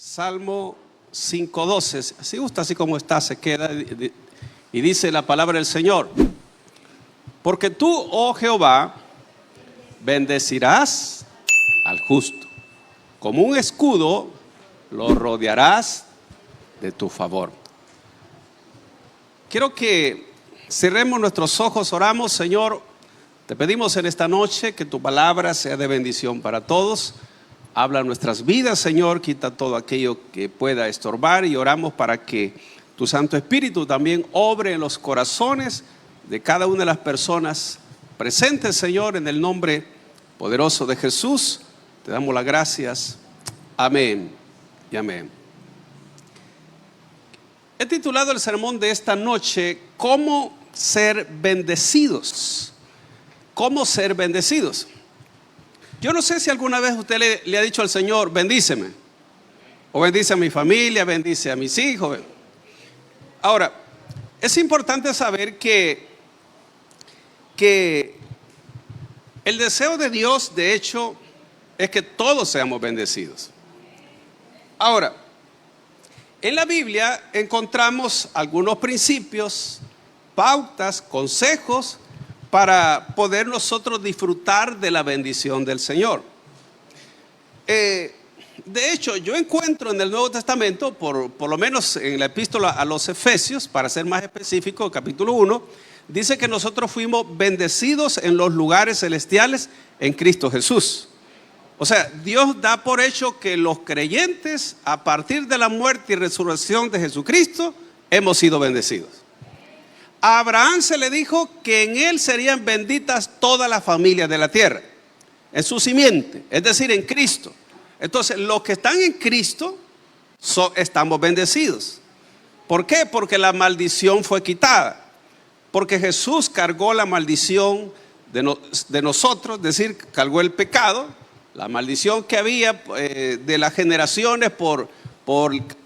Salmo 5:12. Si gusta, así como está, se queda y dice la palabra del Señor: porque tú, oh Jehová, bendecirás al justo, como un escudo lo rodearás de tu favor. Quiero que cerremos nuestros ojos, oramos. Señor, te pedimos en esta noche que tu palabra sea de bendición para todos. Habla nuestras vidas, Señor, quita todo aquello que pueda estorbar, y oramos para que tu Santo Espíritu también obre en los corazones de cada una de las personas presentes, Señor, en el nombre poderoso de Jesús. Te damos las gracias. Amén y amén. He titulado el sermón de esta noche: ¿Cómo ser bendecidos? ¿Cómo ser bendecidos? Yo no sé si alguna vez usted le ha dicho al Señor: bendíceme, o bendice a mi familia, bendice a mis hijos. Ahora, es importante saber que el deseo de Dios, de hecho, es que todos seamos bendecidos. Ahora, en la Biblia encontramos algunos principios, pautas, consejos para poder nosotros disfrutar de la bendición del Señor. De hecho, yo encuentro en el Nuevo Testamento, por lo menos en la epístola a los Efesios, para ser más específico, capítulo 1, dice que nosotros fuimos bendecidos en los lugares celestiales en Cristo Jesús. O sea, Dios da por hecho que los creyentes, a partir de la muerte y resurrección de Jesucristo, hemos sido bendecidos. A Abraham se le dijo que en él serían benditas todas las familias de la tierra, en su simiente, es decir, en Cristo. Entonces, los que están en Cristo estamos bendecidos. ¿Por qué? Porque la maldición fue quitada. Porque Jesús cargó la maldición de nosotros, es decir, cargó el pecado, la maldición que había de las generaciones por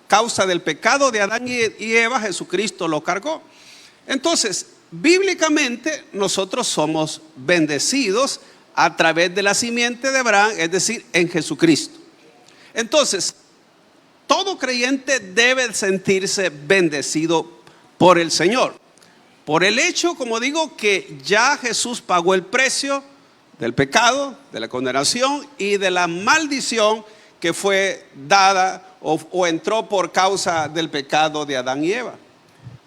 causa del pecado de Adán y Eva. Jesucristo lo cargó. Entonces, bíblicamente nosotros somos bendecidos a través de la simiente de Abraham, es decir, en Jesucristo. Entonces, todo creyente debe sentirse bendecido por el Señor, por el hecho, como digo, que ya Jesús pagó el precio del pecado, de la condenación y de la maldición que fue dada o entró por causa del pecado de Adán y Eva.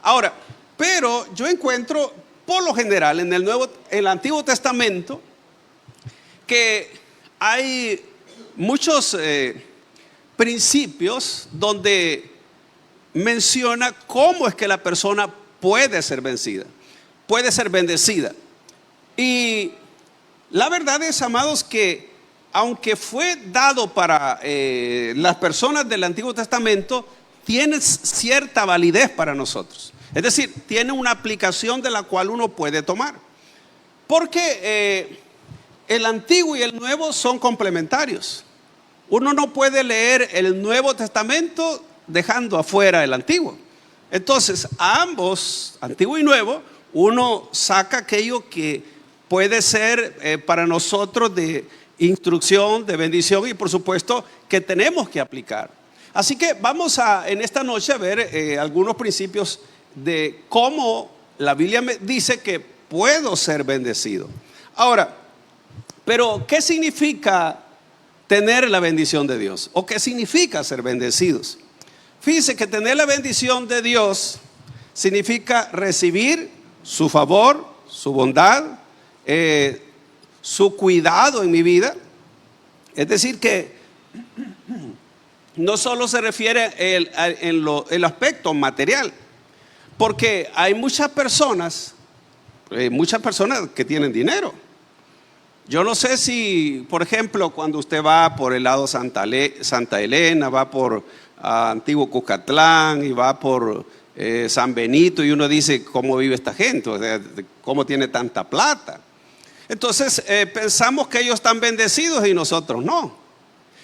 Ahora, pero yo encuentro por lo general en el Antiguo Testamento que hay muchos principios donde menciona cómo es que la persona puede ser vencida, puede ser bendecida. Y la verdad es, amados, que aunque fue dado para las personas del Antiguo Testamento, tiene cierta validez para nosotros. Es decir, tiene una aplicación de la cual uno puede tomar. Porque el Antiguo y el Nuevo son complementarios. Uno no puede leer el Nuevo Testamento dejando afuera el Antiguo. Entonces, a ambos, Antiguo y Nuevo, uno saca aquello que puede ser para nosotros de instrucción, de bendición, y por supuesto que tenemos que aplicar. Así que vamos en esta noche a ver algunos principios de cómo la Biblia me dice que puedo ser bendecido. Ahora, pero ¿qué significa tener la bendición de Dios? ¿O qué significa ser bendecidos? Fíjense que tener la bendición de Dios significa recibir su favor, su bondad, su cuidado en mi vida. Es decir, que no solo se refiere el aspecto material, porque hay muchas personas que tienen dinero. Yo no sé si, por ejemplo, cuando usted va por el lado Santa Elena, va por Antiguo Cuscatlán y va por San Benito, y uno dice: ¿cómo vive esta gente? O sea, ¿cómo tiene tanta plata? Entonces pensamos que ellos están bendecidos y nosotros no.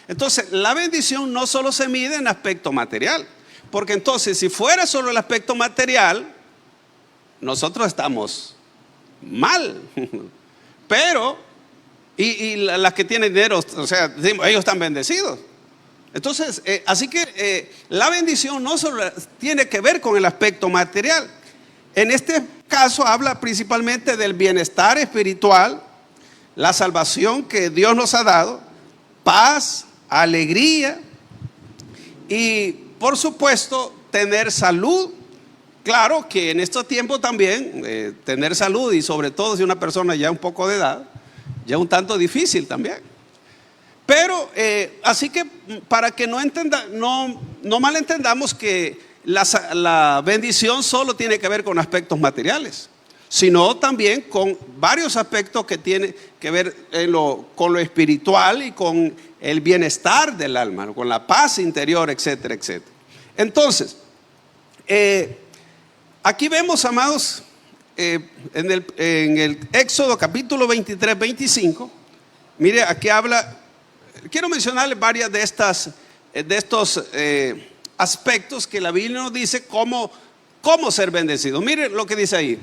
Entonces, la bendición no solo se mide en aspecto material, porque entonces, si fuera solo el aspecto material, nosotros estamos mal. Pero, y las que tienen dinero, o sea, ellos están bendecidos. Entonces, así que la bendición no solo tiene que ver con el aspecto material. En este caso habla principalmente del bienestar espiritual, la salvación que Dios nos ha dado, paz, alegría y por supuesto tener salud. Claro que en estos tiempos también tener salud, y sobre todo si una persona ya un poco de edad, ya un tanto difícil también. Pero así que para que no malentendamos que la bendición solo tiene que ver con aspectos materiales, sino también con varios aspectos que tienen que ver con lo espiritual y con el bienestar del alma, con la paz interior, etcétera, etcétera. Entonces, aquí vemos, amados, en el Éxodo capítulo 23, 25, mire, aquí habla, quiero mencionarles varias de estos aspectos que la Biblia nos dice cómo ser bendecido. Mire lo que dice ahí: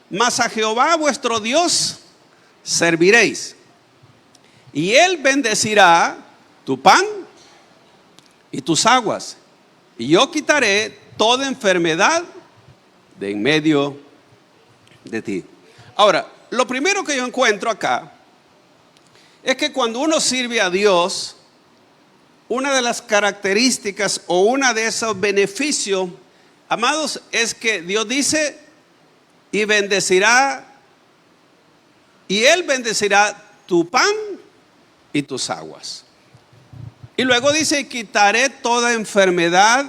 mas a Jehová vuestro Dios serviréis, y Él bendecirá tu pan y tus aguas, y yo quitaré toda enfermedad de en medio de ti. Ahora, lo primero que yo encuentro acá es que cuando uno sirve a Dios, una de las características o una de esos beneficios, amados, es que Dios dice: y bendecirá, y Él bendecirá tu pan y tus aguas. Y luego dice: y quitaré toda enfermedad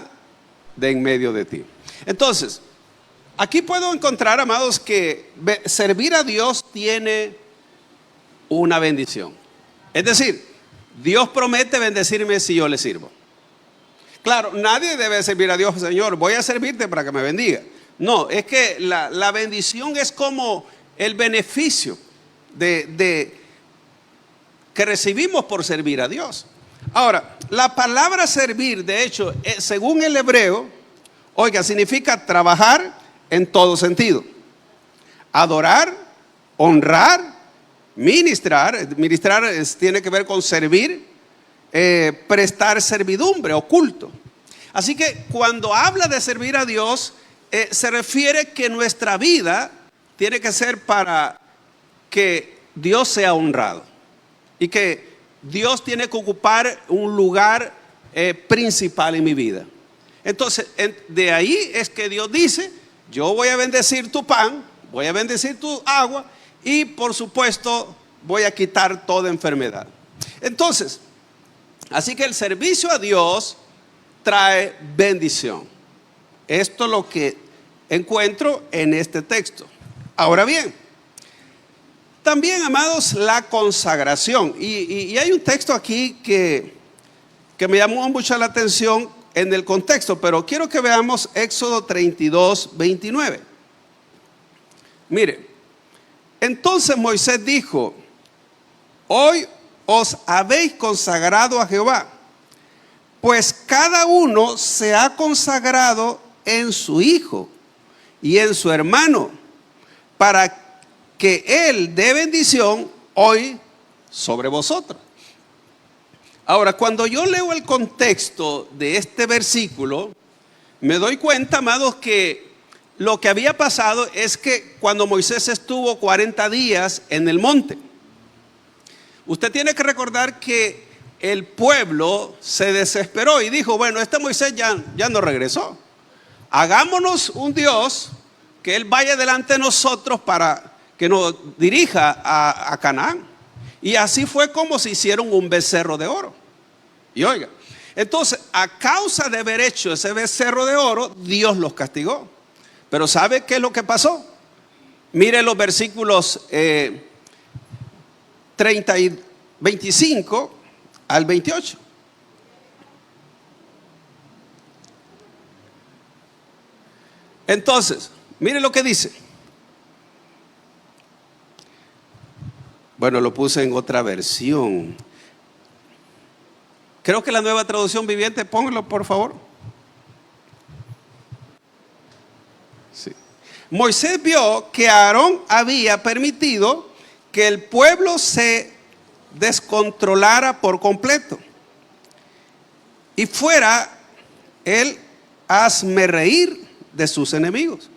de en medio de ti. Entonces, aquí puedo encontrar, amados, que servir a Dios tiene una bendición. Es decir, Dios promete bendecirme si yo le sirvo. Claro, nadie debe servir a Dios: Señor, voy a servirte para que me bendiga. No, es que la bendición es como el beneficio que recibimos por servir a Dios. Ahora, la palabra servir, de hecho, según el hebreo, oiga, significa trabajar en todo sentido, adorar, honrar, ministrar tiene que ver con servir, prestar servidumbre o culto. Así que cuando habla de servir a Dios, se refiere que nuestra vida tiene que ser para que Dios sea honrado, y que Dios tiene que ocupar un lugar principal en mi vida. Entonces, de ahí es que Dios dice: yo voy a bendecir tu pan, voy a bendecir tu agua, y por supuesto voy a quitar toda enfermedad. Entonces, así que el servicio a Dios trae bendición. Esto es lo que encuentro en este texto. Ahora bien, también, amados, la consagración. Y hay un texto aquí que me llamó mucho la atención en el contexto, pero quiero que veamos Éxodo 32, 29. Mire, entonces Moisés dijo: hoy os habéis consagrado a Jehová, pues cada uno se ha consagrado en su hijo y en su hermano, para que Él dé bendición hoy sobre vosotros. Ahora, cuando yo leo el contexto de este versículo, me doy cuenta, amados, que lo que había pasado es que cuando Moisés estuvo 40 días en el monte, usted tiene que recordar que el pueblo se desesperó y dijo: bueno, este Moisés ya no regresó. Hagámonos un Dios que Él vaya delante de nosotros para que nos dirija a Canaán. Y así fue como se hicieron un becerro de oro. Y oiga, entonces, a causa de haber hecho ese becerro de oro, Dios los castigó. Pero ¿sabe qué es lo que pasó? Mire los versículos 25 al 28. Entonces, mire lo que dice. Bueno, lo puse en otra versión. Creo que la Nueva Traducción Viviente, póngalo por favor. Sí. Moisés vio que Aarón había permitido que el pueblo se descontrolara por completo y fuera el hazmerreír de sus enemigos.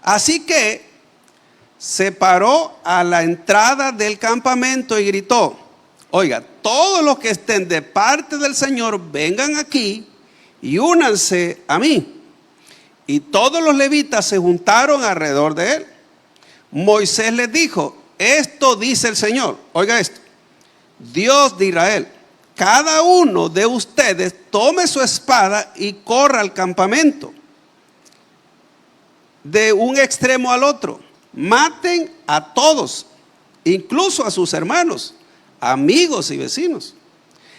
Así que se paró a la entrada del campamento y gritó: oiga, todos los que estén de parte del Señor, vengan aquí y únanse a mí. Y todos los levitas se juntaron alrededor de él. Moisés les dijo: esto dice el Señor, oiga esto, Dios de Israel, cada uno de ustedes tome su espada y corra al campamento, de un extremo al otro. Maten a todos, incluso a sus hermanos, amigos y vecinos.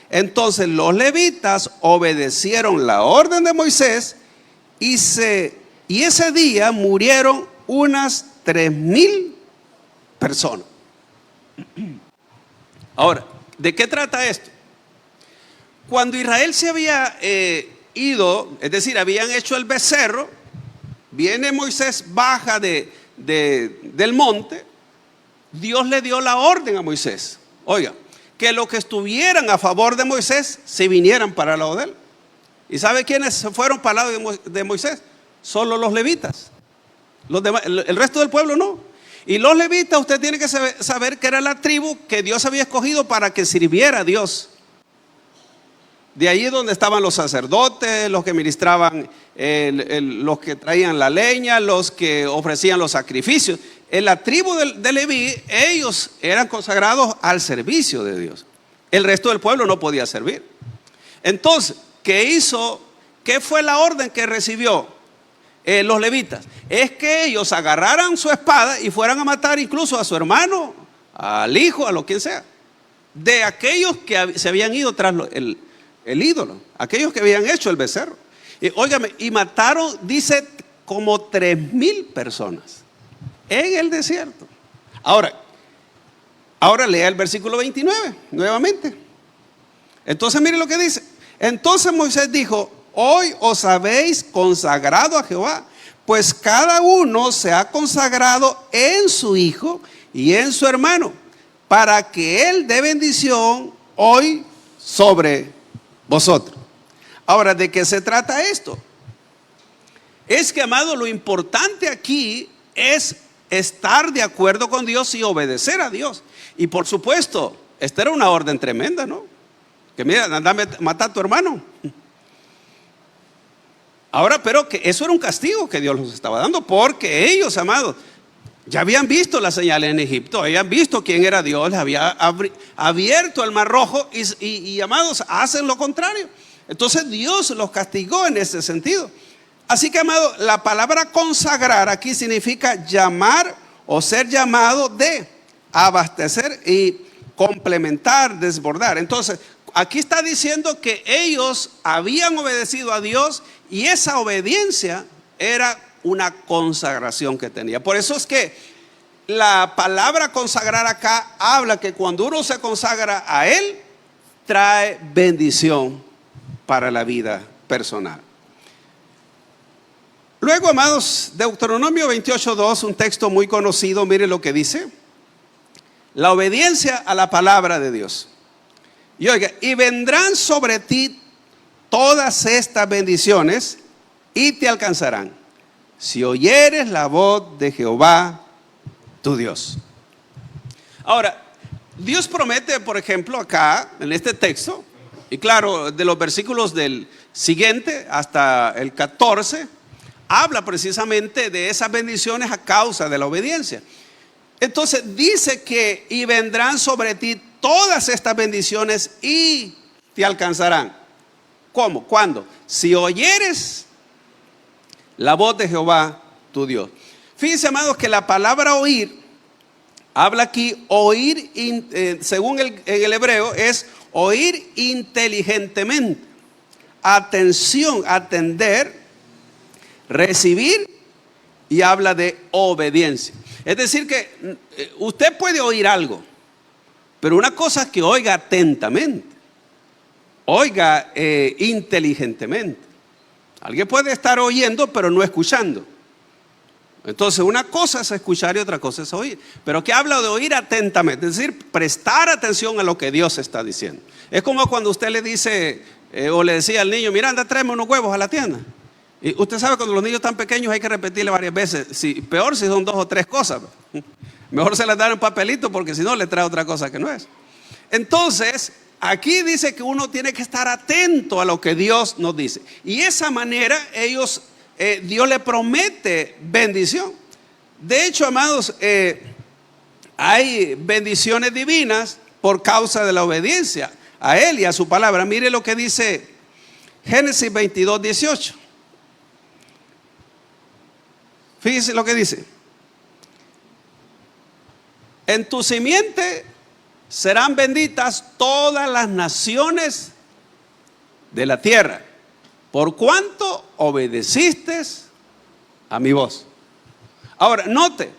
Entonces los levitas obedecieron la orden de Moisés y ese día murieron unas 3,000 personas. Ahora, ¿de qué trata esto? Cuando Israel se había ido, es decir, habían hecho el becerro, viene Moisés, baja del monte. Dios le dio la orden a Moisés: oiga, que los que estuvieran a favor de Moisés se vinieran para el lado de él. ¿Y sabe quiénes se fueron para el lado de Moisés? Solo los levitas. Los demás, el resto del pueblo no. Y los levitas, usted tiene que saber que era la tribu que Dios había escogido para que sirviera a Dios. De ahí es donde estaban los sacerdotes, los que ministraban, los que traían la leña, los que ofrecían los sacrificios. En la tribu de Leví, ellos eran consagrados al servicio de Dios. El resto del pueblo no podía servir. Entonces, ¿qué hizo? ¿Qué fue la orden que recibió los levitas? Es que ellos agarraran su espada y fueran a matar incluso a su hermano, al hijo, a lo quien sea, de aquellos que se habían ido tras el ídolo, aquellos que habían hecho el becerro. Óigame, y mataron, dice, como 3,000 personas en el desierto. Ahora lea el versículo 29 nuevamente. Entonces mire lo que dice: entonces Moisés dijo: hoy os habéis consagrado a Jehová, pues cada uno se ha consagrado en su hijo y en su hermano, para que él dé bendición hoy sobre vosotros. Ahora, ¿de qué se trata esto? Es que, amado, lo importante aquí es estar de acuerdo con Dios y obedecer a Dios. Y por supuesto, esta era una orden tremenda, ¿no? Que mira, andame a matar a tu hermano. Ahora, pero que eso era un castigo que Dios los estaba dando, porque ellos, amados, ya habían visto las señales en Egipto, habían visto quién era Dios, les había abierto el mar rojo y, amados, hacen lo contrario. Entonces Dios los castigó en ese sentido. Así que, amado, la palabra consagrar aquí significa llamar o ser llamado de, abastecer y complementar, desbordar. Entonces, aquí está diciendo que ellos habían obedecido a Dios y esa obediencia era una consagración que tenía. Por eso es que la palabra consagrar acá habla que cuando uno se consagra a Él, trae bendición para la vida personal. Luego, amados, Deuteronomio 28:2, un texto muy conocido, mire lo que dice: la obediencia a la palabra de Dios. Y oiga, y vendrán sobre ti todas estas bendiciones y te alcanzarán, si oyeres la voz de Jehová tu Dios. Ahora, Dios promete, por ejemplo, acá en este texto, y claro, de los versículos del siguiente hasta el 14, habla precisamente de esas bendiciones a causa de la obediencia. Entonces dice que y vendrán sobre ti todas estas bendiciones y te alcanzarán. ¿Cómo? ¿Cuándo? Si oyeres la voz de Jehová tu Dios. Fíjense, amados, que la palabra oír, habla aquí oír, según en el hebreo, es oír inteligentemente, atención, atender, recibir, y habla de obediencia. Es decir que usted puede oír algo, pero una cosa es que oiga atentamente, oiga inteligentemente. Alguien puede estar oyendo pero no escuchando. Entonces una cosa es escuchar y otra cosa es oír. Pero que habla de oír atentamente, es decir, prestar atención a lo que Dios está diciendo. Es como cuando usted le dice O le decía al niño, mira, anda, tráeme unos huevos a la tienda. Y usted sabe, cuando los niños están pequeños hay que repetirle varias veces. Peor si son 2 o 3 cosas. Mejor se las dan en papelito, porque si no le trae otra cosa que no es. Entonces, aquí dice que uno tiene que estar atento a lo que Dios nos dice. Y esa manera Dios le promete bendición. De hecho, amados, hay bendiciones divinas por causa de la obediencia a Él y a su palabra. Mire lo que dice Génesis 22, 18. Fíjese lo que dice. En tu simiente serán benditas todas las naciones de la tierra, por cuanto obedeciste a mi voz. Ahora, note,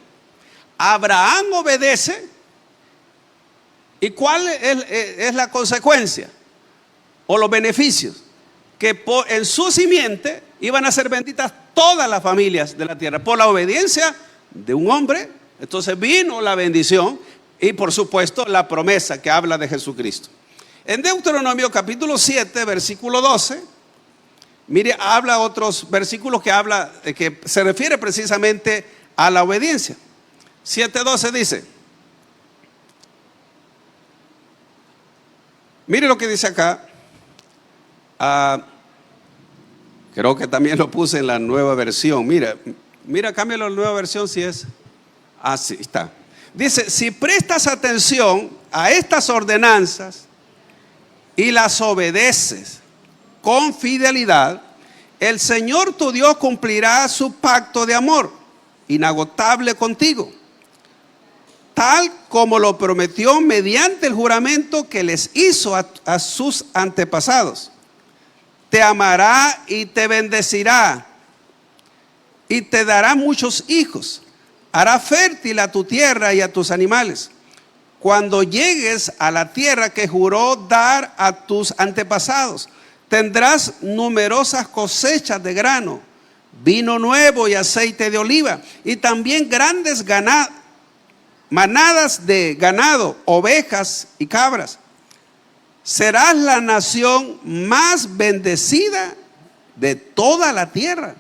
Abraham obedece. ¿Y cuál es la consecuencia o los beneficios? Que en su simiente iban a ser benditas todas las familias de la tierra. Por la obediencia de un hombre, entonces vino la bendición y por supuesto la promesa que habla de Jesucristo. En Deuteronomio capítulo 7, versículo 12, mire, habla otros versículos que se refiere precisamente a la obediencia. 7:12 dice, mire lo que dice acá. Creo que también lo puse en la nueva versión. Mira, cámbialo a la nueva versión si es. Así está. Dice, si prestas atención a estas ordenanzas y las obedeces con fidelidad, el Señor tu Dios cumplirá su pacto de amor inagotable contigo, tal como lo prometió mediante el juramento que les hizo a sus antepasados. Te amará y te bendecirá y te dará muchos hijos. Hará fértil a tu tierra y a tus animales. Cuando llegues a la tierra que juró dar a tus antepasados, tendrás numerosas cosechas de grano, vino nuevo y aceite de oliva, y también grandes manadas de ganado, ovejas y cabras. Serás la nación más bendecida de toda la tierra.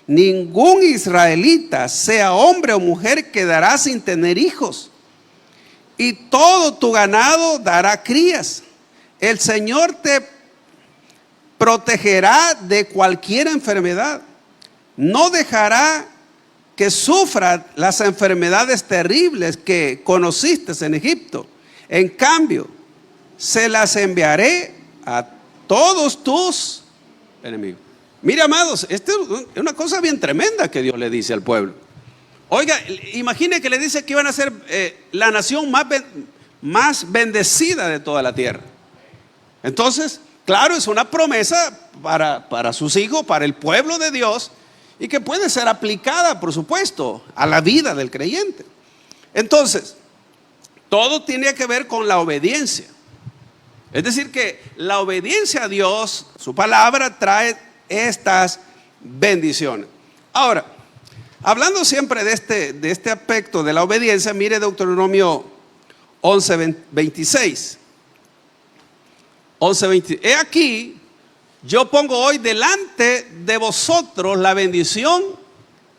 Ningún israelita, sea hombre o mujer, quedará sin tener hijos, y todo tu ganado dará crías. El Señor te protegerá de cualquier enfermedad. No dejará que sufra las enfermedades terribles que conociste en Egipto. En cambio, se las enviaré a todos tus enemigos. Mira, amados, esta es una cosa bien tremenda que Dios le dice al pueblo. Oiga, imagine que le dice que iban a ser la nación más bendecida de toda la tierra. Entonces, claro, es una promesa para sus hijos, para el pueblo de Dios, y que puede ser aplicada, por supuesto, a la vida del creyente. Entonces, todo tiene que ver con la obediencia. Es decir, que la obediencia a Dios, su palabra, trae estas bendiciones. Ahora, hablando siempre de este aspecto de la obediencia, mire Deuteronomio 11:26. 11:26. He aquí, yo pongo hoy delante de vosotros la bendición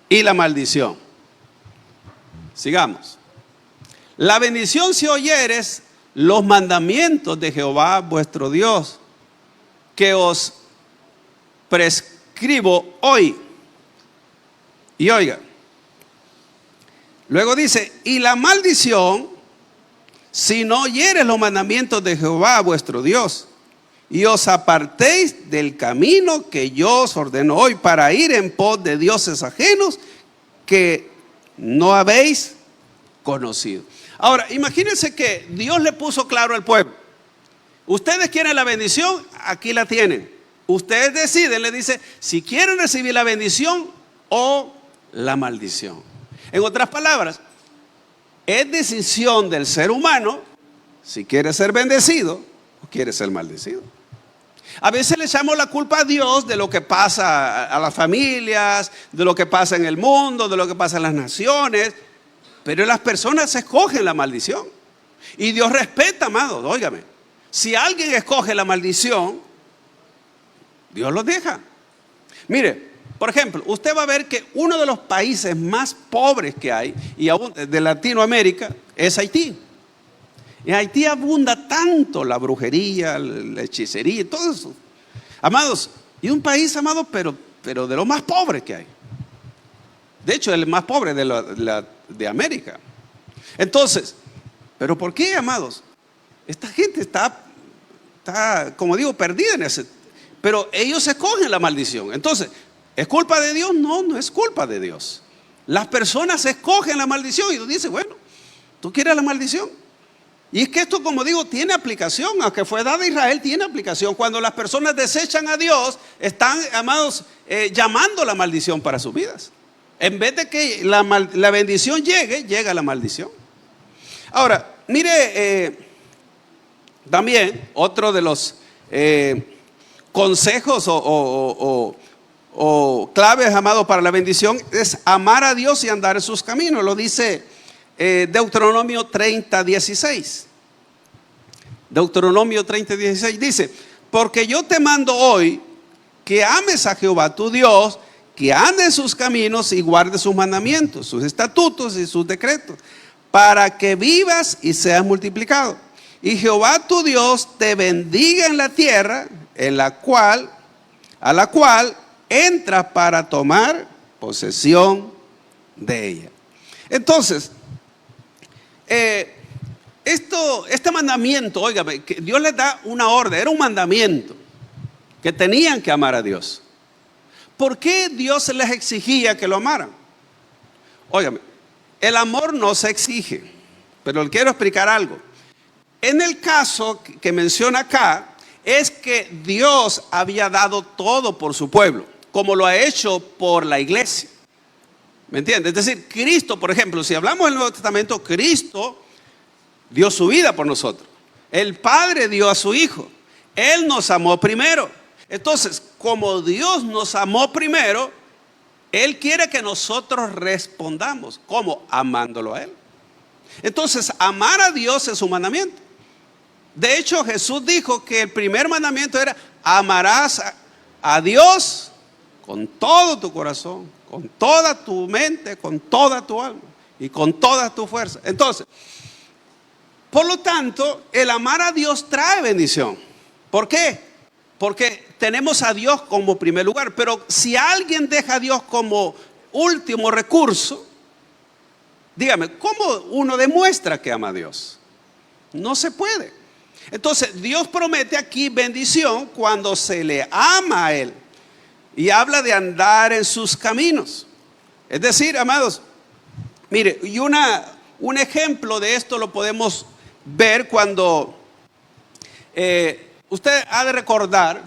y la maldición. Sigamos. La bendición si oyeres los mandamientos de Jehová vuestro Dios, que os prescribo hoy. Y oiga, luego dice, y la maldición, si no oyeres los mandamientos de Jehová vuestro Dios, y os apartéis del camino que yo os ordeno hoy, para ir en pos de dioses ajenos que no habéis conocido. Ahora, imagínense que Dios le puso claro al pueblo: ustedes quieren la bendición, aquí la tienen. Ustedes deciden, le dice, si quieren recibir la bendición o la maldición. En otras palabras, es decisión del ser humano si quiere ser bendecido o quiere ser maldecido. A veces le echamos la culpa a Dios de lo que pasa a las familias, de lo que pasa en el mundo, de lo que pasa en las naciones, pero las personas escogen la maldición. Y Dios respeta, amados, óigame. Si alguien escoge la maldición, Dios los deja. Mire, por ejemplo, usted va a ver que uno de los países más pobres que hay, y aún de Latinoamérica, es Haití. En Haití abunda tanto la brujería, la hechicería, todo eso. Amados, y un país, amado, pero de lo más pobre que hay. De hecho, el más pobre de América. Entonces, ¿pero por qué, amados? Esta gente está, como digo, perdida en ese. Pero ellos escogen la maldición. Entonces, ¿es culpa de Dios? No, no es culpa de Dios. Las personas escogen la maldición y tú dices, bueno, ¿tú quieres la maldición? Y es que esto, como digo, tiene aplicación, aunque fue dada a Israel, tiene aplicación. Cuando las personas desechan a Dios, están, amados, llamando la maldición para sus vidas. En vez de que la bendición llegue, llega la maldición. Ahora, mire, también otro de los consejos o claves, amados, para la bendición es amar a Dios y andar en sus caminos. Lo dice Deuteronomio 30:16. Deuteronomio 30:16 dice: porque yo te mando hoy que ames a Jehová tu Dios, que andes en sus caminos y guardes sus mandamientos, sus estatutos y sus decretos, para que vivas y seas multiplicado. Y Jehová tu Dios te bendiga en la tierra a la cual entras para tomar posesión de ella. Entonces, este mandamiento, óigame, que Dios les da una orden, era un mandamiento que tenían que amar a Dios. ¿Por qué Dios les exigía que lo amaran? Óigame, el amor no se exige, pero le quiero explicar algo. En el caso que menciona acá, es que Dios había dado todo por su pueblo, como lo ha hecho por la iglesia. ¿Me entiendes? Es decir, Cristo, por ejemplo, si hablamos del Nuevo Testamento, Cristo dio su vida por nosotros. El Padre dio a su Hijo. Él nos amó primero. Entonces, como Dios nos amó primero, Él quiere que nosotros respondamos. ¿Cómo? Amándolo a Él. Entonces, amar a Dios es un mandamiento. De hecho, Jesús dijo que el primer mandamiento era: amarás a Dios con todo tu corazón, con toda tu mente, con toda tu alma y con toda tu fuerza. Entonces, por lo tanto, el amar a Dios trae bendición. ¿Por qué? Porque tenemos a Dios como primer lugar. Pero si alguien deja a Dios como último recurso, dígame, ¿cómo uno demuestra que ama a Dios? No se puede. Entonces, Dios promete aquí bendición cuando se le ama a Él. Y habla de andar en sus caminos. Es decir, amados, mire, y un ejemplo de esto lo podemos ver cuando usted ha de recordar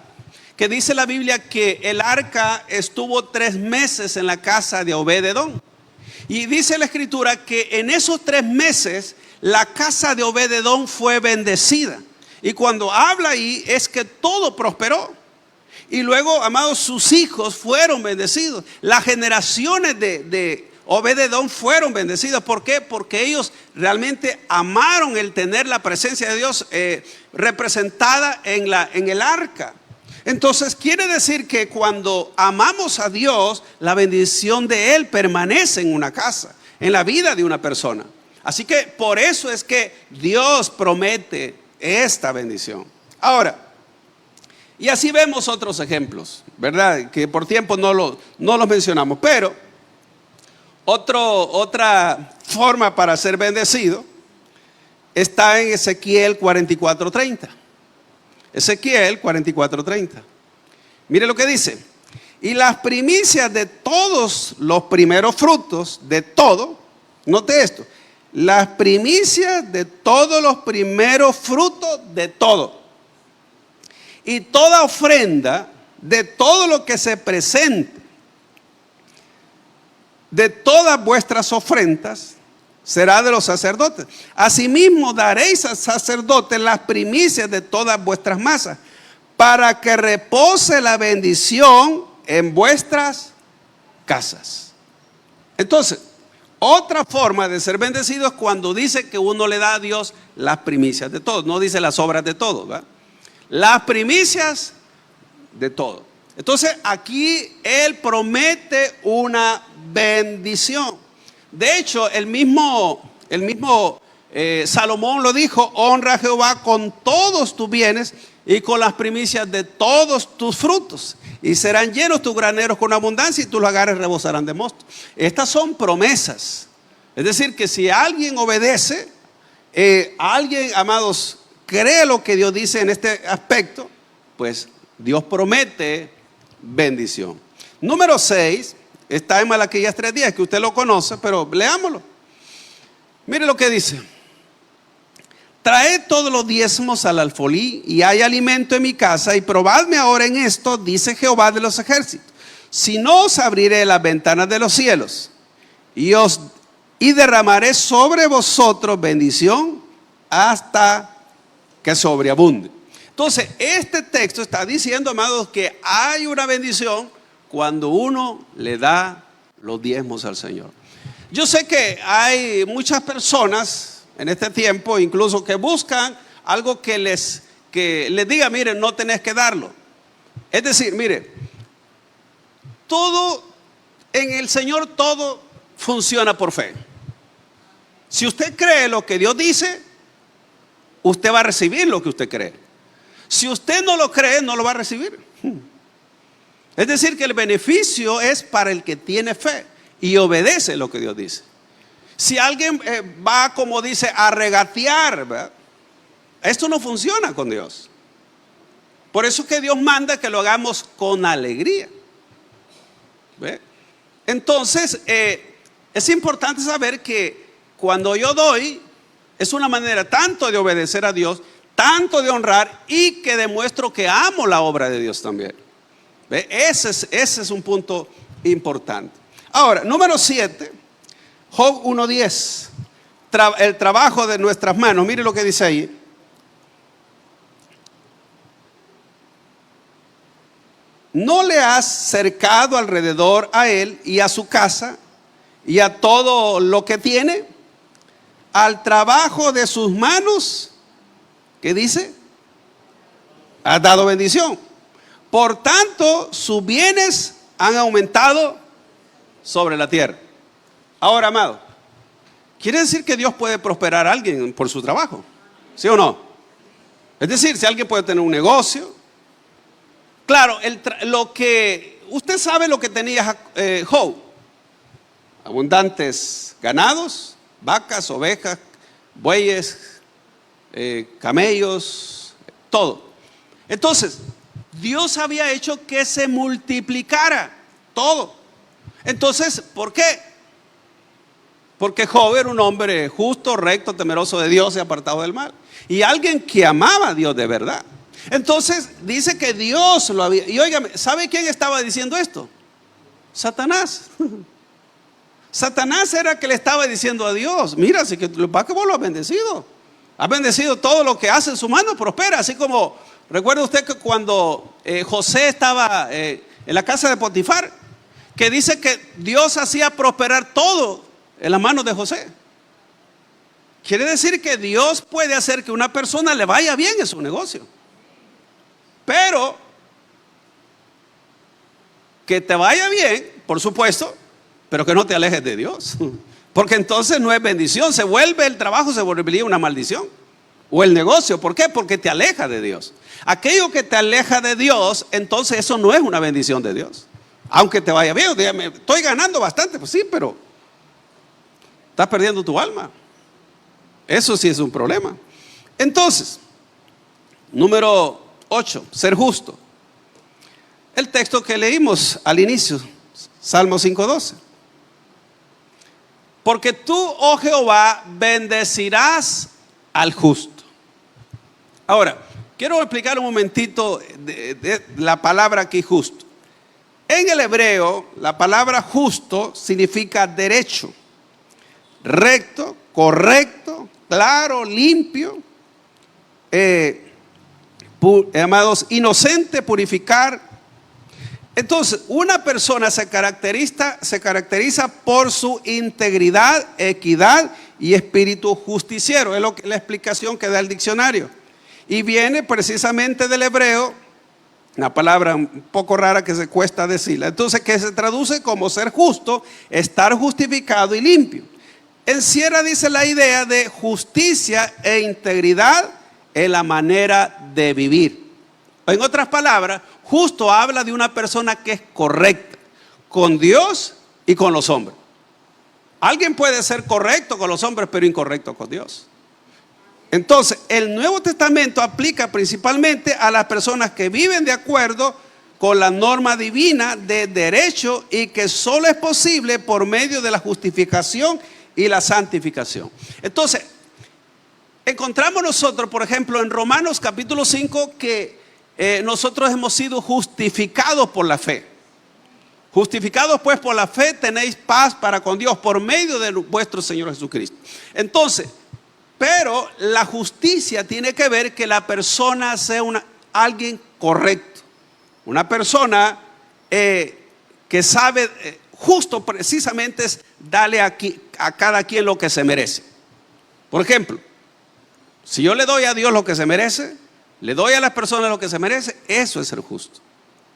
que dice la Biblia que el arca estuvo 3 meses en la casa de Obed-edom. Y dice la escritura que en esos 3 meses la casa de Obed-edom fue bendecida. Y cuando habla ahí es que todo prosperó. Y luego, amados, sus hijos fueron bendecidos. Las generaciones de Obed-edom fueron bendecidas. ¿Por qué? Porque ellos realmente amaron el tener la presencia de Dios representada en el arca. Entonces quiere decir que cuando amamos a Dios, la bendición de Él permanece en una casa, en la vida de una persona. Así que por eso es que Dios promete esta bendición. Ahora, y así vemos otros ejemplos, ¿verdad? Que por tiempo no los mencionamos. Pero otra forma para ser bendecido está en Ezequiel 44:30. Ezequiel 44:30. Mire lo que dice: y las primicias de todos los primeros frutos de todo, note esto, las primicias de todos los primeros frutos de todo, y toda ofrenda de todo lo que se presente, de todas vuestras ofrendas, será de los sacerdotes. Asimismo daréis al sacerdote las primicias de todas vuestras masas, para que repose la bendición en vuestras casas. Entonces, otra forma de ser bendecido es cuando dice que uno le da a Dios las primicias de todo. No dice las obras de todo, ¿verdad? Las primicias de todo. Entonces aquí Él promete una bendición. De hecho, el mismo Salomón lo dijo: honra a Jehová con todos tus bienes y con las primicias de todos tus frutos, y serán llenos tus graneros con abundancia, y tus lagares rebosarán de mosto. Estas son promesas. Es decir, que si alguien obedece, alguien, amados, cree lo que Dios dice en este aspecto, pues Dios promete bendición. Número 6 está en Malaquías 3:10, que usted lo conoce, pero leámoslo. Mire lo que dice: traed todos los diezmos al alfolí, y hay alimento en mi casa, y probadme ahora en esto, dice Jehová de los ejércitos, si no os abriré las ventanas de los cielos, y derramaré sobre vosotros bendición hasta que sobreabunde. Entonces, este texto está diciendo, amados, que hay una bendición cuando uno le da los diezmos al Señor. Yo sé que hay muchas personas en este tiempo, incluso, que buscan algo que les diga: miren, no tenés que darlo. Es decir, mire, todo en el Señor, todo funciona por fe. Si usted cree lo que Dios dice, usted va a recibir lo que usted cree. Si usted no lo cree, no lo va a recibir. Es decir, que el beneficio es para el que tiene fe y obedece lo que Dios dice. Si alguien va, como dice, a regatear, ¿verdad?, esto no funciona con Dios. Por eso es que Dios manda que lo hagamos con alegría. ¿Ve? Entonces, es importante saber que cuando yo doy, es una manera tanto de obedecer a Dios, tanto de honrar, y que demuestro que amo la obra de Dios también. ¿Ve? Ese es un punto importante. Ahora, número 7, Job 1:10, el trabajo de nuestras manos. Mire lo que dice ahí: ¿no le has cercado alrededor a él y a su casa y a todo lo que tiene? Al trabajo de sus manos, ¿qué dice? Has dado bendición. Por tanto, sus bienes han aumentado sobre la tierra. Ahora, amado, ¿quiere decir que Dios puede prosperar a alguien por su trabajo? ¿Sí o no? Es decir, si alguien puede tener un negocio. Claro, lo que usted sabe lo que tenía Job: abundantes ganados, vacas, ovejas, bueyes, camellos, todo. Entonces, Dios había hecho que se multiplicara todo. Entonces, ¿por qué? Porque Job era un hombre justo, recto, temeroso de Dios y apartado del mal, y alguien que amaba a Dios de verdad. Entonces dice que Dios lo había. Y óigame, ¿sabe quién estaba diciendo esto? Satanás. Satanás era el que le estaba diciendo a Dios: mira, si que vos lo has bendecido. Has bendecido todo lo que hace en su mano, prospera. Así como, recuerda usted que cuando José estaba en la casa de Potifar, que dice que Dios hacía prosperar todo en las manos de José. Quiere decir que Dios puede hacer que una persona le vaya bien en su negocio, pero que te vaya bien, por supuesto, pero que no te alejes de Dios, porque entonces no es bendición. Se vuelve el trabajo, se volvería una maldición. O el negocio, ¿por qué? Porque te aleja de Dios. Aquello que te aleja de Dios, entonces eso no es una bendición de Dios. Aunque te vaya bien, dígame, estoy ganando bastante, pues sí, pero estás perdiendo tu alma. Eso sí es un problema. Entonces, número 8, ser justo. El texto que leímos al inicio, Salmo 5:12. Porque tú, oh Jehová, bendecirás al justo. Ahora, quiero explicar un momentito de la palabra aquí, justo. En el hebreo, la palabra justo significa derecho, recto, correcto, claro, limpio, amados, inocente, purificar. Entonces, una persona se caracteriza por su integridad, equidad y espíritu justiciero. Es la explicación que da el diccionario. Y viene precisamente del hebreo Una palabra un poco rara que se cuesta decirla. Entonces, que se traduce como ser justo, estar justificado y limpio. Encierra, dice, la idea de justicia e integridad en la manera de vivir. En otras palabras, justo habla de una persona que es correcta con Dios y con los hombres. Alguien puede ser correcto con los hombres, pero incorrecto con Dios. Entonces, el Nuevo Testamento aplica principalmente a las personas que viven de acuerdo con la norma divina de derecho y que solo es posible por medio de la justificación y la santificación. Entonces, encontramos nosotros, por ejemplo, en Romanos capítulo 5, que nosotros hemos sido justificados por la fe. Justificados pues por la fe tenéis paz para con Dios por medio de vuestro Señor Jesucristo. Entonces, pero la justicia tiene que ver que la persona sea alguien correcto. Una persona que sabe, justo precisamente es darle a cada quien lo que se merece. Por ejemplo, si yo le doy a Dios lo que se merece, le doy a las personas lo que se merece, eso es ser justo.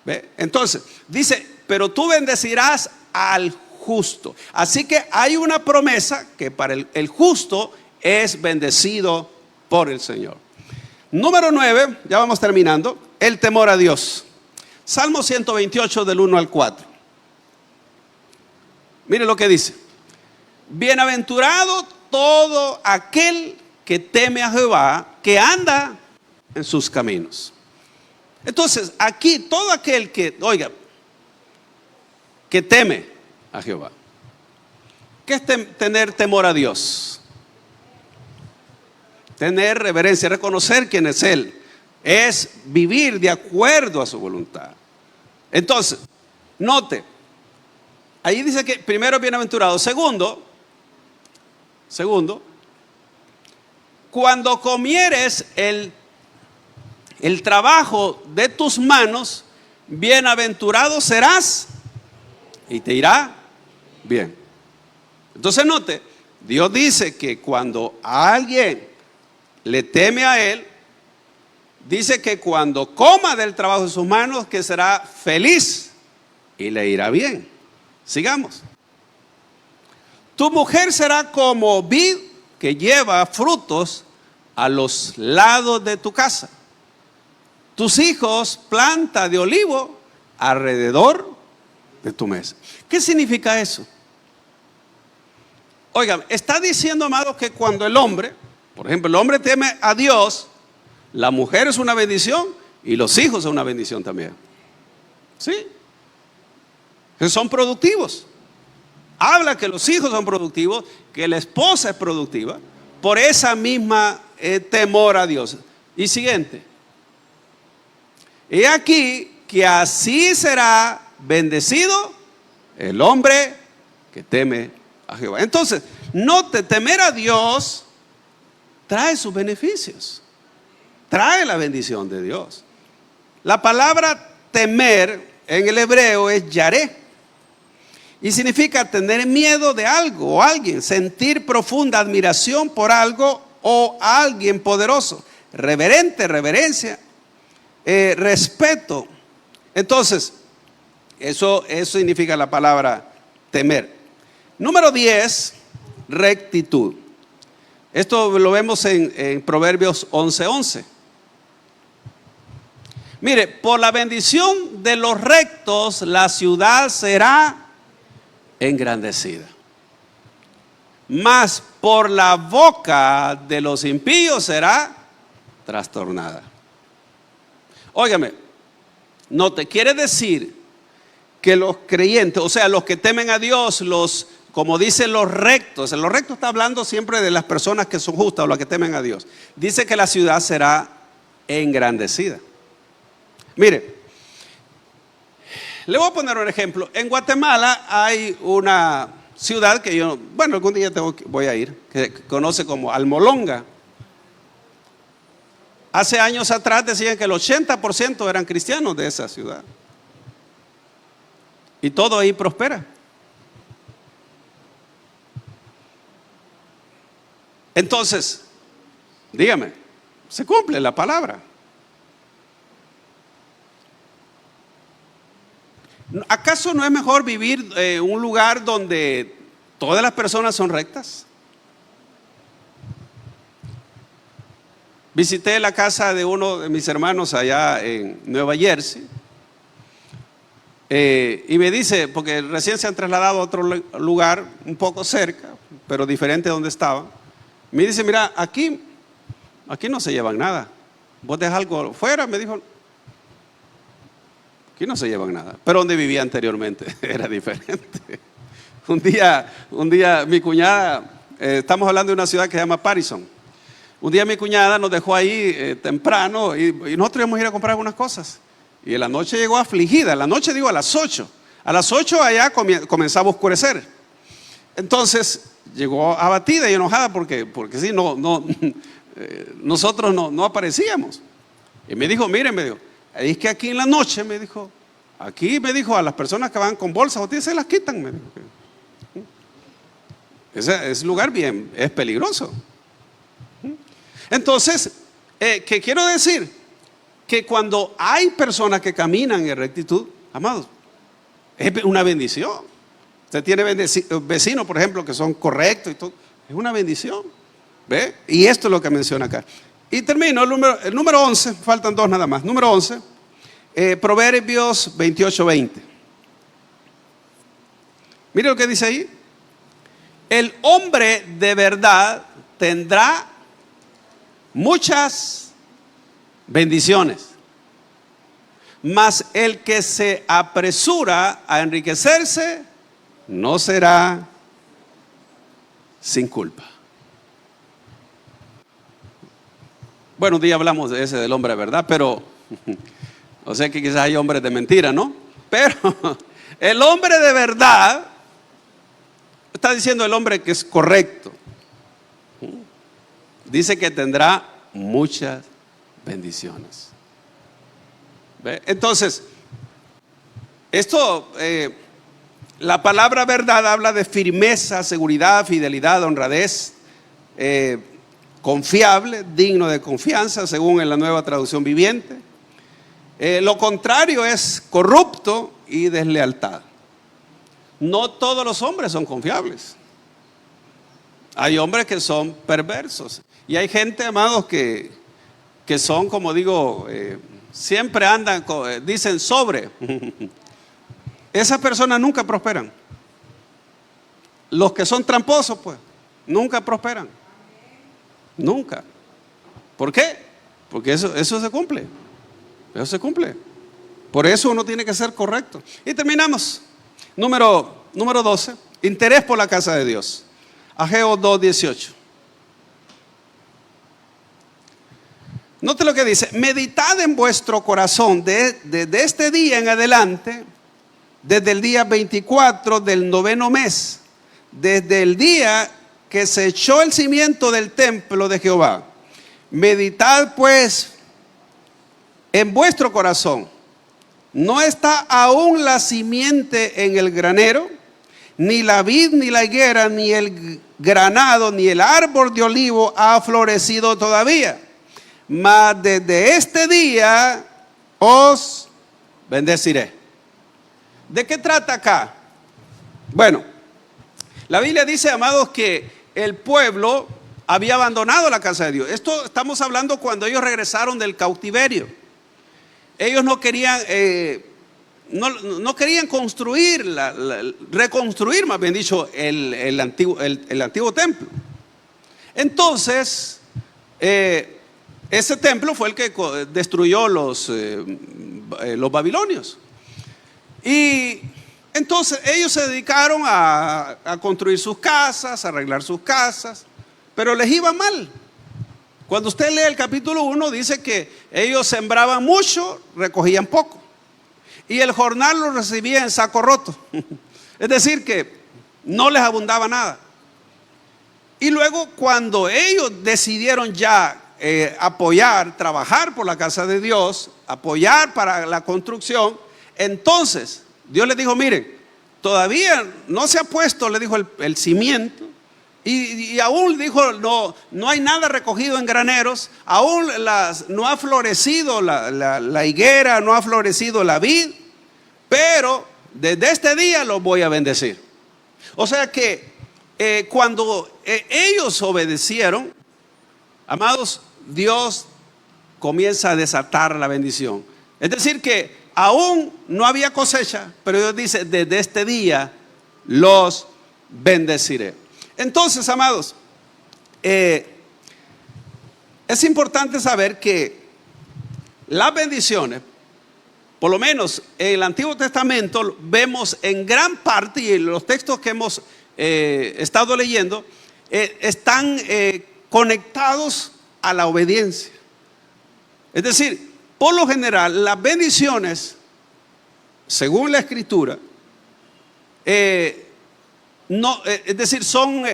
¿Ve? Entonces, dice, pero tú bendecirás al justo. Así que hay una promesa que para el justo es bendecido por el Señor. Número 9, ya vamos terminando, el temor a Dios. Salmo 128 del 1 al 4. Mire lo que dice. Bienaventurado todo aquel que teme a Jehová, que anda en sus caminos. Entonces, aquí todo aquel que, oiga, que teme a Jehová. ¿Qué es tener temor a Dios? Tener reverencia, reconocer quién es Él, es vivir de acuerdo a su voluntad. Entonces, note, ahí dice que primero bienaventurado, segundo, cuando comieres el trabajo de tus manos, bienaventurado serás y te irá bien. Entonces note, Dios dice que cuando alguien le teme a Él, dice que cuando coma del trabajo de sus manos, que será feliz y le irá bien. Sigamos. Tu mujer será como vid que lleva frutos a los lados de tu casa. Tus hijos planta de olivo alrededor de tu mesa. ¿Qué significa eso? Oigan, está diciendo, amados, que cuando el hombre, por ejemplo, el hombre teme a Dios, la mujer es una bendición y los hijos son una bendición también. ¿Sí? Que son productivos. Habla que los hijos son productivos, que la esposa es productiva, por esa misma temor a Dios. Y siguiente. He aquí que así será bendecido el hombre que teme a Jehová. Entonces, note, temer a Dios trae sus beneficios, trae la bendición de Dios. La palabra temer en el hebreo es yaré y significa tener miedo de algo o alguien, sentir profunda admiración por algo o alguien poderoso, reverencia, respeto. Entonces, eso significa la palabra temer. Número 10, rectitud. Esto lo vemos en Proverbios 11:11. Mire, por la bendición de los rectos la ciudad será engrandecida, mas por la boca de los impíos será trastornada. Óigame, no te quiere decir que los creyentes, o sea, los que temen a Dios, como dicen los rectos está hablando siempre de las personas que son justas o las que temen a Dios. Dice que la ciudad será engrandecida. Mire, le voy a poner un ejemplo. En Guatemala hay una ciudad que yo, algún día voy a ir, que conoce como Almolonga. Hace años atrás decían que el 80% eran cristianos de esa ciudad. Y todo ahí prospera. Entonces, dígame, se cumple la palabra. ¿Acaso no es mejor vivir en un lugar donde todas las personas son rectas? Visité la casa de uno de mis hermanos allá en Nueva Jersey. Y me dice, porque recién se han trasladado a otro lugar un poco cerca, pero diferente de donde estaba. Me dice, mira, aquí no se llevan nada. Vos dejas algo fuera, me dijo. Aquí no se llevan nada. Pero donde vivía anteriormente era diferente. Un día mi cuñada, estamos hablando de una ciudad que se llama Patterson. Un día mi cuñada nos dejó ahí temprano y nosotros íbamos a ir a comprar algunas cosas. Y en la noche llegó afligida. En la noche digo a las 8. A las 8 allá comenzaba a oscurecer. Entonces llegó abatida y enojada porque sí, nosotros no aparecíamos. Y me dijo, miren, me dijo, es que aquí en la noche, me dijo, a las personas que van con bolsas, ustedes se las quitan, me dijo. Ese lugar es peligroso. Entonces, ¿qué quiero decir? Que cuando hay personas que caminan en rectitud, amados, es una bendición. Usted tiene vecinos, por ejemplo, que son correctos y todo. Es una bendición. ¿Ve? Y esto es lo que menciona acá. Y termino, el número 11, faltan dos nada más. Número 11, Proverbios 28:20. Mire lo que dice ahí. El hombre de verdad tendrá muchas bendiciones, mas el que se apresura a enriquecerse no será sin culpa. Bueno, un día hablamos de ese del hombre de verdad, pero o sea que quizás hay hombres de mentira, ¿no? Pero el hombre de verdad está diciendo el hombre que es correcto. Dice que tendrá muchas bendiciones. ¿Ve? Entonces, la palabra verdad habla de firmeza, seguridad, fidelidad, honradez, confiable, digno de confianza, según en la Nueva Traducción Viviente. Lo contrario es corrupto y deslealtad. No todos los hombres son confiables. Hay hombres que son perversos. Y hay gente, amados, que son, como digo, siempre andan, dicen sobre. Esas personas nunca prosperan. Los que son tramposos, pues, nunca prosperan. Nunca. ¿Por qué? Porque eso se cumple. Eso se cumple. Por eso uno tiene que ser correcto. Y terminamos. Número 12. Interés por la casa de Dios. Ageo 2:18. Note lo que dice: meditad en vuestro corazón desde este día en adelante, desde el día 24 del 9º mes, desde el día que se echó el cimiento del templo de Jehová. Meditad pues en vuestro corazón. ¿No está aún la simiente en el granero? Ni la vid, ni la higuera, ni el granado, ni el árbol de olivo ha florecido todavía. Mas desde este día os bendeciré. ¿De qué trata acá? Bueno, la Biblia dice, amados, que el pueblo había abandonado la casa de Dios. Esto estamos hablando cuando ellos regresaron del cautiverio. Ellos no querían construir, reconstruir, más bien dicho, el antiguo templo. Entonces, ese templo fue el que destruyó los babilonios. Y entonces ellos se dedicaron a construir sus casas, a arreglar sus casas, pero les iba mal. Cuando usted lee el capítulo 1, dice que ellos sembraban mucho, recogían poco. Y el jornal lo recibía en saco roto. Es decir, que no les abundaba nada. Y luego, cuando ellos decidieron ya apoyar, trabajar por la casa de Dios, apoyar para la construcción, entonces Dios les dijo: miren, todavía no se ha puesto, le dijo, el cimiento. Y aún dijo, no hay nada recogido en graneros, aún no ha florecido la higuera, no ha florecido la vid, pero desde este día los voy a bendecir. O sea que cuando ellos obedecieron, amados, Dios comienza a desatar la bendición. Es decir que aún no había cosecha, pero Dios dice, desde este día los bendeciré. Entonces, amados, es importante saber que las bendiciones, por lo menos en el Antiguo Testamento, vemos en gran parte, y en los textos que hemos estado leyendo, están conectados a la obediencia. Es decir, por lo general, las bendiciones, según la Escritura, no, es decir, son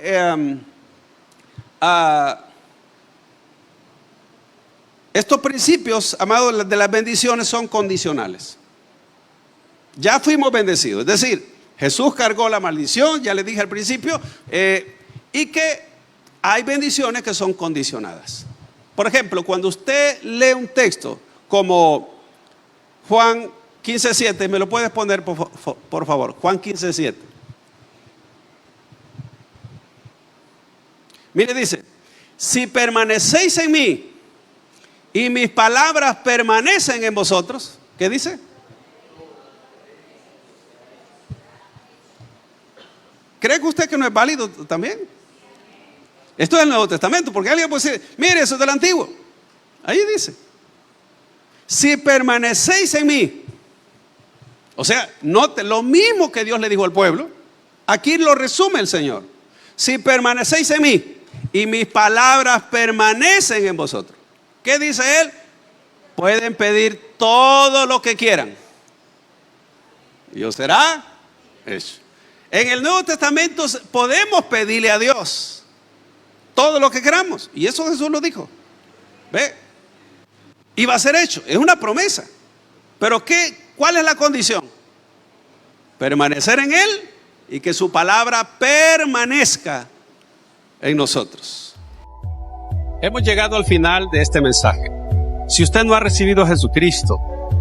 estos principios, amados, de las bendiciones son condicionales. Ya fuimos bendecidos, es decir, Jesús cargó la maldición, ya les dije al principio, y que hay bendiciones que son condicionadas. Por ejemplo, cuando usted lee un texto como Juan 15:7, ¿me lo puedes poner por favor? Juan 15:7. Mire, dice, si permanecéis en mí y mis palabras permanecen en vosotros, ¿qué dice? ¿Cree que usted que no es válido también? Esto es el Nuevo Testamento, porque alguien puede decir, mire, eso es del Antiguo. Ahí dice, si permanecéis en mí, o sea, note lo mismo que Dios le dijo al pueblo, aquí lo resume el Señor. Si permanecéis en mí y mis palabras permanecen en vosotros, ¿qué dice Él? Pueden pedir todo lo que quieran y os será hecho. En el Nuevo Testamento podemos pedirle a Dios todo lo que queramos, y eso Jesús lo dijo. ¿Ve? Y va a ser hecho, es una promesa. Pero ¿cuál es la condición? Permanecer en Él y que su palabra permanezca en nosotros. Hemos llegado al final de este mensaje. Si usted no ha recibido a Jesucristo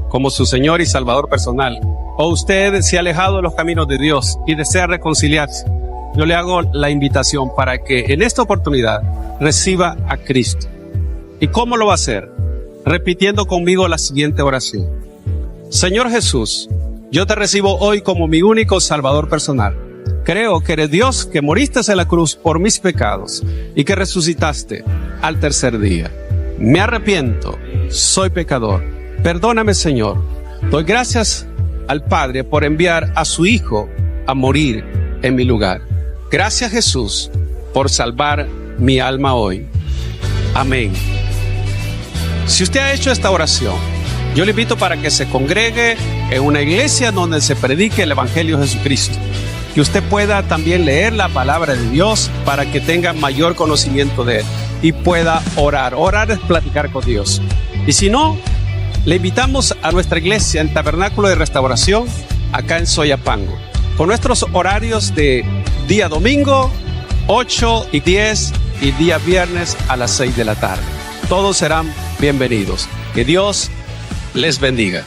como su Señor y Salvador personal, o usted se ha alejado de los caminos de Dios y desea reconciliarse, yo le hago la invitación para que en esta oportunidad reciba a Cristo. ¿Y cómo lo va a hacer? Repitiendo conmigo la siguiente oración. Señor Jesús, yo te recibo hoy como mi único Salvador personal. Creo que eres Dios, que moriste en la cruz por mis pecados y que resucitaste al tercer día. Me arrepiento, soy pecador. Perdóname, Señor. Doy gracias al Padre por enviar a su Hijo a morir en mi lugar. Gracias, Jesús, por salvar mi alma hoy. Amén. Si usted ha hecho esta oración, yo le invito para que se congregue en una iglesia donde se predique el Evangelio de Jesucristo. Que usted pueda también leer la palabra de Dios para que tenga mayor conocimiento de Él y pueda orar. Orar es platicar con Dios. Y si no, le invitamos a nuestra iglesia en Tabernáculo de Restauración, acá en Soyapango, con nuestros horarios de día domingo, 8 y 10, y día viernes a las 6 de la tarde. Todos serán bienvenidos. Que Dios les bendiga.